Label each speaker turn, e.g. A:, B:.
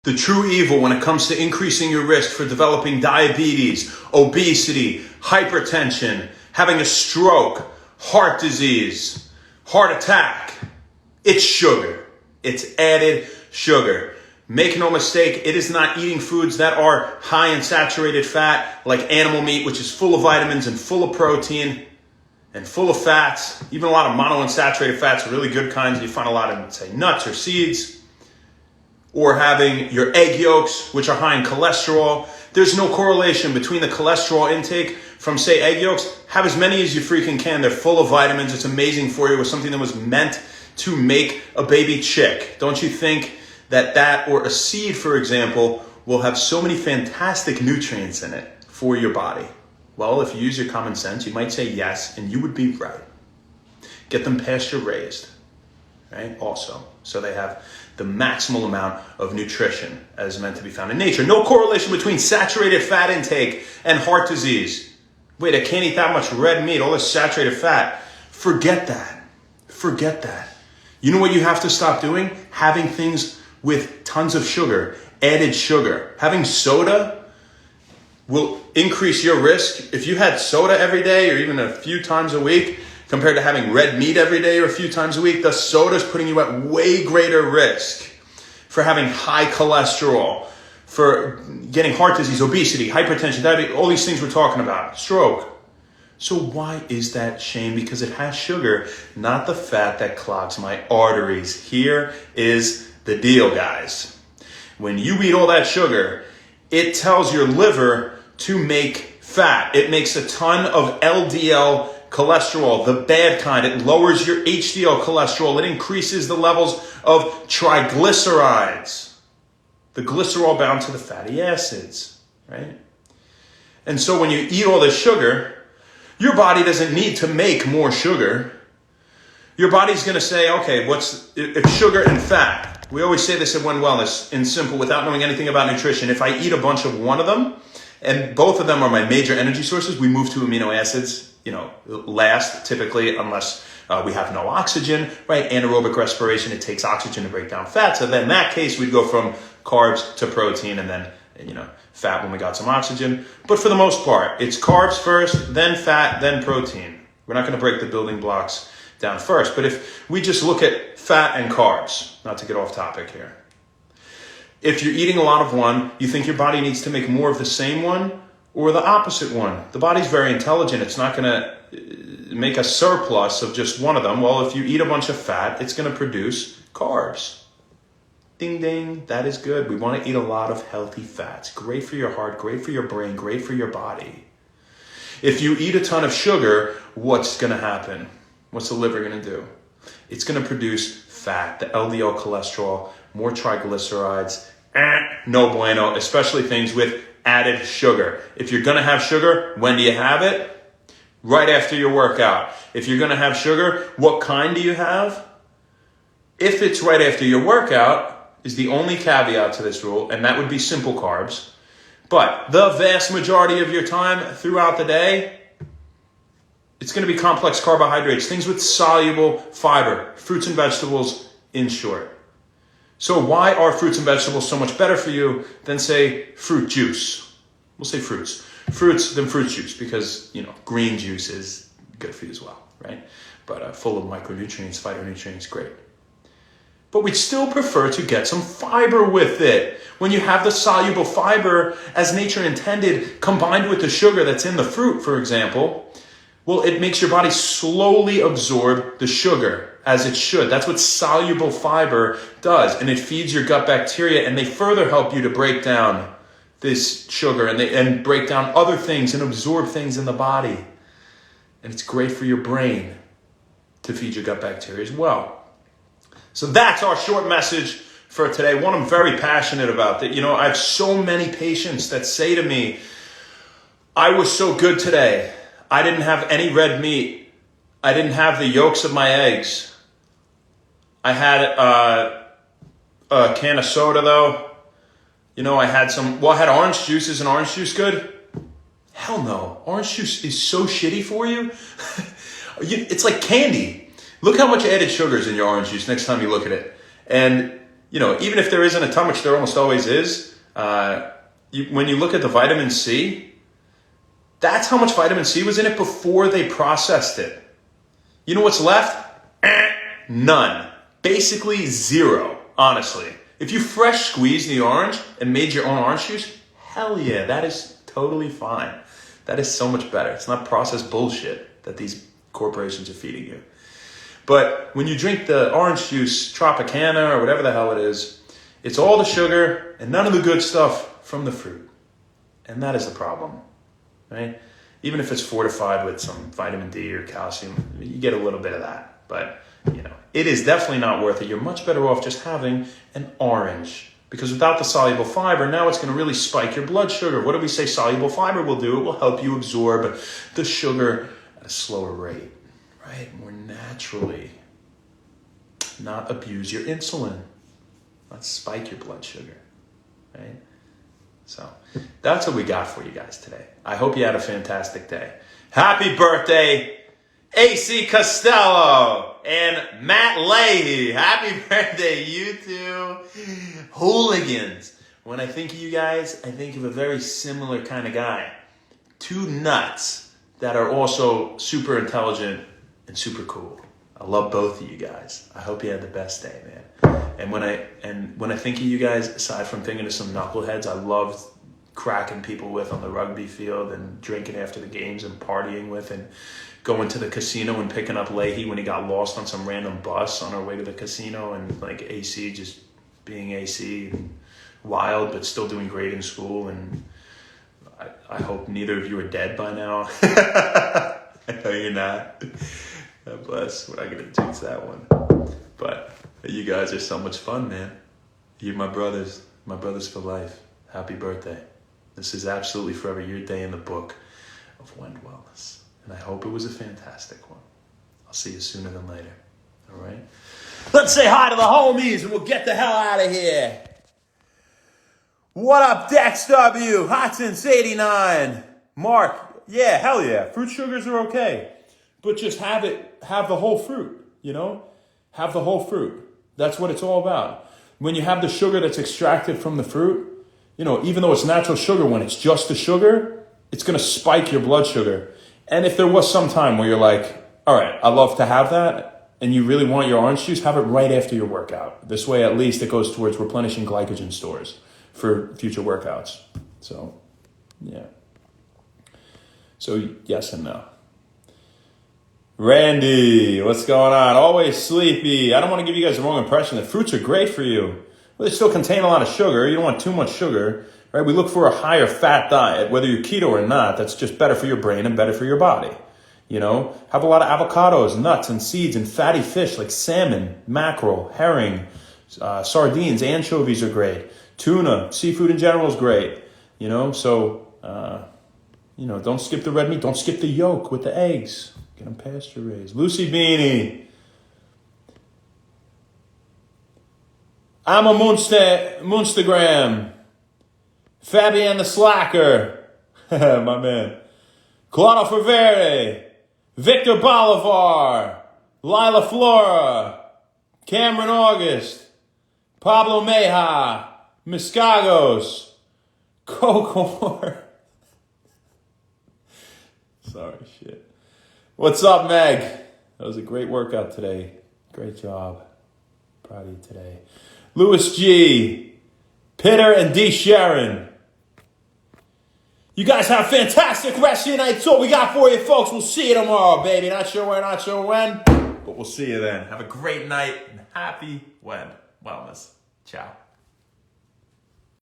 A: The true evil when it comes to increasing your risk for developing diabetes, obesity, hypertension, having a stroke, heart disease, heart attack, it's sugar. It's added sugar. Make no mistake, it is not eating foods that are high in saturated fat, like animal meat, which is full of vitamins and full of protein and full of fats. Even a lot of monounsaturated fats are really good kinds. You find a lot in, say, nuts or seeds. Or having your egg yolks, which are high in cholesterol. There's no correlation between the cholesterol intake from, say, egg yolks. Have as many as you freaking can. They're full of vitamins. It's amazing for you. It was something that was meant to make a baby chick. Don't you think that or a seed, for example, will have so many fantastic nutrients in it for your body? Well, if you use your common sense, you might say yes, and you would be right. Get them pasture raised, right? Also, so they have the maximal amount of nutrition as meant to be found in nature. No correlation between saturated fat intake and heart disease. Wait, I can't eat that much red meat, all this saturated fat. Forget that. Forget that. You know what you have to stop doing? Having things with tons of sugar, added sugar. Having soda will increase your risk. If you had soda every day or even a few times a week, compared to having red meat every day or a few times a week, the soda is putting you at way greater risk for having high cholesterol, for getting heart disease, obesity, hypertension, diabetes, all these things we're talking about, stroke. So why is that, Shane? Because it has sugar, not the fat that clogs my arteries. Here is the deal, guys. When you eat all that sugar, it tells your liver to make fat. It makes a ton of LDL cholesterol, the bad kind. It lowers your HDL cholesterol. It increases the levels of triglycerides, the glycerol bound to the fatty acids, right? And so when you eat all this sugar, your body doesn't need to make more sugar. Your body's going to say, okay, if sugar and fat, we always say this at One Wellness in simple, without knowing anything about nutrition. If I eat a bunch of one of them, and both of them are my major energy sources, we move to amino acids, last typically, unless we have no oxygen, right? Anaerobic respiration, it takes oxygen to break down fat. So then in that case, we'd go from carbs to protein and then, fat when we got some oxygen. But for the most part, it's carbs first, then fat, then protein. We're not going to break the building blocks down first. But if we just look at fat and carbs, not to get off topic here. If you're eating a lot of one, you think your body needs to make more of the same one or the opposite one. The body's very intelligent. It's not going to make a surplus of just one of them. Well, if you eat a bunch of fat, it's going to produce carbs. Ding, ding. That is good. We want to eat a lot of healthy fats. Great for your heart, great for your brain, great for your body. If you eat a ton of sugar, what's going to happen? What's the liver going to do? It's going to produce fat, the LDL cholesterol, more triglycerides. No bueno, especially things with added sugar. If you're going to have sugar, when do you have it? Right after your workout. If you're going to have sugar, what kind do you have? If it's right after your workout, is the only caveat to this rule, and that would be simple carbs. But the vast majority of your time throughout the day, it's going to be complex carbohydrates, things with soluble fiber, fruits and vegetables, in short. So why are fruits and vegetables so much better for you than, say, fruit juice? We'll say fruits. Fruits than fruit juice because, green juice is good for you as well, right? But full of micronutrients, phytonutrients, great. But we'd still prefer to get some fiber with it. When you have the soluble fiber, as nature intended, combined with the sugar that's in the fruit, for example, well, it makes your body slowly absorb the sugar, as it should. That's what soluble fiber does. And it feeds your gut bacteria, and they further help you to break down this sugar and break down other things and absorb things in the body. And it's great for your brain to feed your gut bacteria as well. So that's our short message for today. One I'm very passionate about. That I have so many patients that say to me, I was so good today. I didn't have any red meat. I didn't have the yolks of my eggs. I had a can of soda though. I had orange juice. Is an orange juice good? Hell no. Orange juice is so shitty for you. It's like candy. Look how much added sugar is in your orange juice next time you look at it. And even if there isn't a ton, which there almost always is, when you look at the vitamin C, that's how much vitamin C was in it before they processed it. You know what's left? None. Basically zero, honestly. If you fresh squeezed the orange and made your own orange juice, hell yeah, that is totally fine. That is so much better. It's not processed bullshit that these corporations are feeding you. But when you drink the orange juice, Tropicana or whatever the hell it is, it's all the sugar and none of the good stuff from the fruit. And that is the problem, right? Even if it's fortified with some vitamin D or calcium, you get a little bit of that. But, it is definitely not worth it. You're much better off just having an orange. Because without the soluble fiber, now it's going to really spike your blood sugar. What do we say soluble fiber will do? It will help you absorb the sugar at a slower rate, right? More naturally. Not abuse your insulin. Not spike your blood sugar, right? So that's what we got for you guys today. I hope you had a fantastic day. Happy birthday, AC Costello and Matt Leahy. Happy birthday, you two hooligans. When I think of you guys, I think of a very similar kind of guy. Two nuts that are also super intelligent and super cool. I love both of you guys. I hope you had the best day, man. And when I think of you guys, aside from thinking of some knuckleheads I loved cracking people with on the rugby field and drinking after the games and partying with and going to the casino and picking up Leahy when he got lost on some random bus on our way to the casino, and like AC just being AC and wild but still doing great in school. And I hope neither of you are dead by now. I know you're not. God bless. We're not going to jinx that one. But you guys are so much fun, man. You're my brothers for life. Happy birthday. This is absolutely forever your day in the book of Wend Wellness. And I hope it was a fantastic one. I'll see you sooner than later. All right? Let's say hi to the homies and we'll get the hell out of here. What up, Dex W? Hot Since 89. Mark, yeah, hell yeah. Fruit sugars are okay. But just have the whole fruit, Have the whole fruit. That's what it's all about. When you have the sugar that's extracted from the fruit, even though it's natural sugar, when it's just the sugar, it's going to spike your blood sugar. And if there was some time where you're like, all right, I'd love to have that, and you really want your orange juice, have it right after your workout. This way, at least, it goes towards replenishing glycogen stores for future workouts. So, yeah. So, yes and no. Randy, what's going on? Always sleepy. I don't want to give you guys the wrong impression that fruits are great for you. Well, they still contain a lot of sugar. You don't want too much sugar, right? We look for a higher fat diet, whether you're keto or not. That's just better for your brain and better for your body. Have a lot of avocados, nuts, and seeds, and fatty fish like salmon, mackerel, herring, sardines, anchovies are great. Tuna, seafood in general is great. So, don't skip the red meat. Don't skip the yolk with the eggs. Get them pasture raised. Lucy Beanie. I'm a Munstagram. Fabian the Slacker. My man. Claudio Favere. Victor Bolivar. Lila Flora. Cameron August. Pablo Meja. Miscagos. Coco. Sorry, shit. What's up, Meg? That was a great workout today. Great job. Proud of you today. Louis G. Pitter and D. Sharon. You guys have a fantastic rest of your night. That's all we got for you, folks. We'll see you tomorrow, baby. Not sure where, not sure when, but we'll see you then. Have a great night and happy Wellness. Ciao.